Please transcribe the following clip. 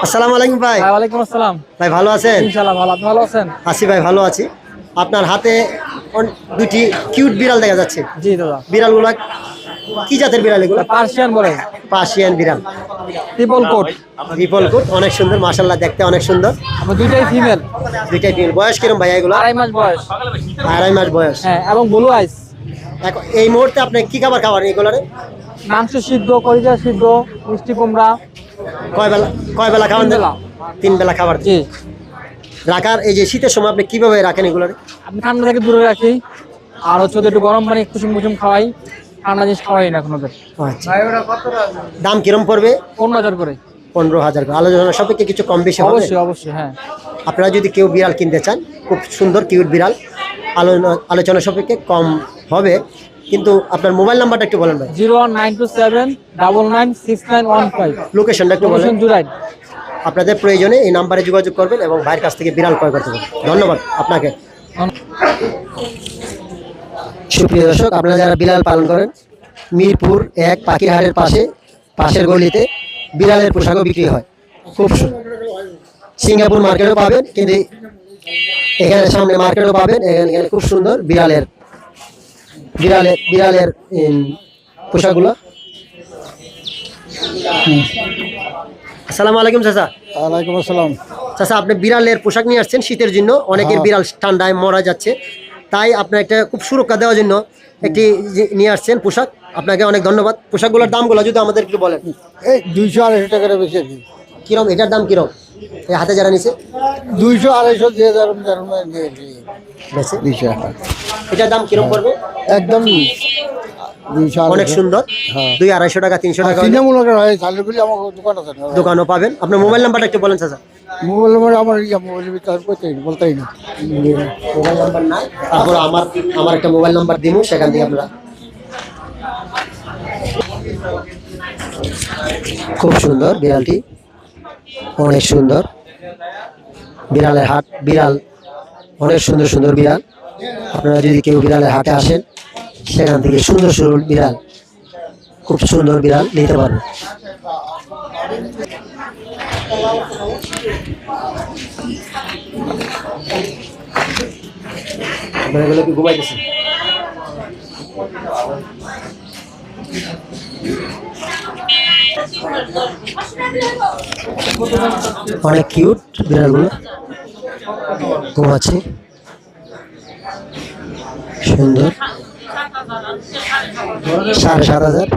আসসালামু আলাইকুম ভাই। ওয়ালাইকুম আসসালাম। ভাই ভালো আছেন? ইনশাআল্লাহ ভালো। আপনি ভালো আছেন? আছি ভাই, ভালো আছি। আপনার হাতে দুটি কিউট বিড়াল দেখা যাচ্ছে। জি দাদা। বিড়ালগুলা কি জাতের বিড়াল এগুলো? পার্সিয়ান বলে। পার্সিয়ান বিড়াল, ট্রিপল কোট। রিপল কোট, অনেক সুন্দর মাশাআল্লাহ, দেখতে অনেক সুন্দর। আমার দুইটাই ফিমেল। দুইটাই ফিমেল। বয়স কিরম ভাই এগুলো? 2.5 মাস বয়স। 2.5 মাস বয়স। হ্যাঁ, এবং ব্লু আইস। এই মুহূর্তে আপনি কি খাবার খাওয়ার এগুলোরে? মাংস সিদ্ধ, কলিজা সিদ্ধ, মিষ্টি কুমড়া। কয় বেলা খাওয়ান? 3 বেলা। 3 বেলা খাবার। জি। রাখার এই যে শীতের সময় আপনি কিভাবে রাখেন এগুলোরে? আপনি ঠান্ডা থেকে দূরে রাখি, আর হচ্ছে একটু গরম পানি কুসুম কুসুম খাওয়াই। ঠান্ডা জিনিস খাওয়াই না কোনো। আচ্ছা, দাম কিরম পড়বে? 15,000 করে। 15,000 করে। আলোচনা সাপেক্ষে কিছু কম বেশি হবে? অবশ্যই অবশ্যই, হ্যাঁ। আপনারা যদি কেউ বিড়াল কিনতে চান, খুব সুন্দর কিউট বিড়াল, আলোচনা সাপেক্ষে কম হবে। কিন্তু আপনার মোবাইল নাম্বারটা একটু বলেন ভাই। 01927996915। লোকেশনটা একটু বলেন। জুরাইন। আপনাদের প্রয়োজনে এই নাম্বারে যোগাযোগ করবেন এবং ভাইয়ের কাছ থেকে বিড়াল ক্রয় করতে পারবেন। ধন্যবাদ আপনাকে। সুপ্রিয় দর্শক, আপনারা যারা বিড়াল পালন করেন, মিরপুর 1 পাখিরহাটের পাশের গলিতে বিড়ালের পোশাকও বিক্রি হয়। খুব সিঙ্গাপুর মার্কেটও পাবেন, কিন্তু এখানে সামনে মার্কেটও পাবেন। এখানে খুব সুন্দর বিড়ালের পোশাকগুলো। আসসালামু আলাইকুম চাচা। ওয়ালাইকুম আসসালাম। চাচা, আপনি বিড়ালের পোশাক নিয়ে আসছেন শীতের জন্য। অনেকের বিড়াল ঠান্ডায় মারা যাচ্ছে, তাই আপনার একটা খুব সুরক্ষা দেওয়ার জন্য একটি নিয়ে আসছেন পোশাক। আপনাকে অনেক ধন্যবাদ। পোশাকগুলোর দামগুলো যদি আমাদের একটু বলেন। এই 200-250 টাকা বেশি। কিরম এটার দাম কিরম? এই হাতে যারা নিছে 200-250 দিয়ে বেশি। এটার দাম কিরম পড়বে? একদম 200। অনেক সুন্দর। 200-250 টাকা, 300 টাকা দোকানও পাবেন। আপনার মোবাইল নাম্বারটা একটু বলেন চাচা। মোবাইল নম্বর আমার বলতেই না। মোবাইল নাম্বার নাই, তারপর আমার একটা মোবাইল নাম্বার দিব, সেখান থেকে আপনারা। খুব সুন্দর বিড়ালটি, অনেক সুন্দর। বিড়ালের হাট, বিড়াল অনেক সুন্দর সুন্দর বিড়াল। আপনারা যদি কেউ বিড়ালের হাটে আসেন, সেখান থেকে সুন্দর সুন্দর বিড়াল, খুব সুন্দর বিড়াল নিতে পারবেন। আপনারা এগুলো কি ঘুমাইতেছেন? অনেক কিউট বিড়ালগুলো ঘুমাচ্ছে, সুন্দর। 7,500।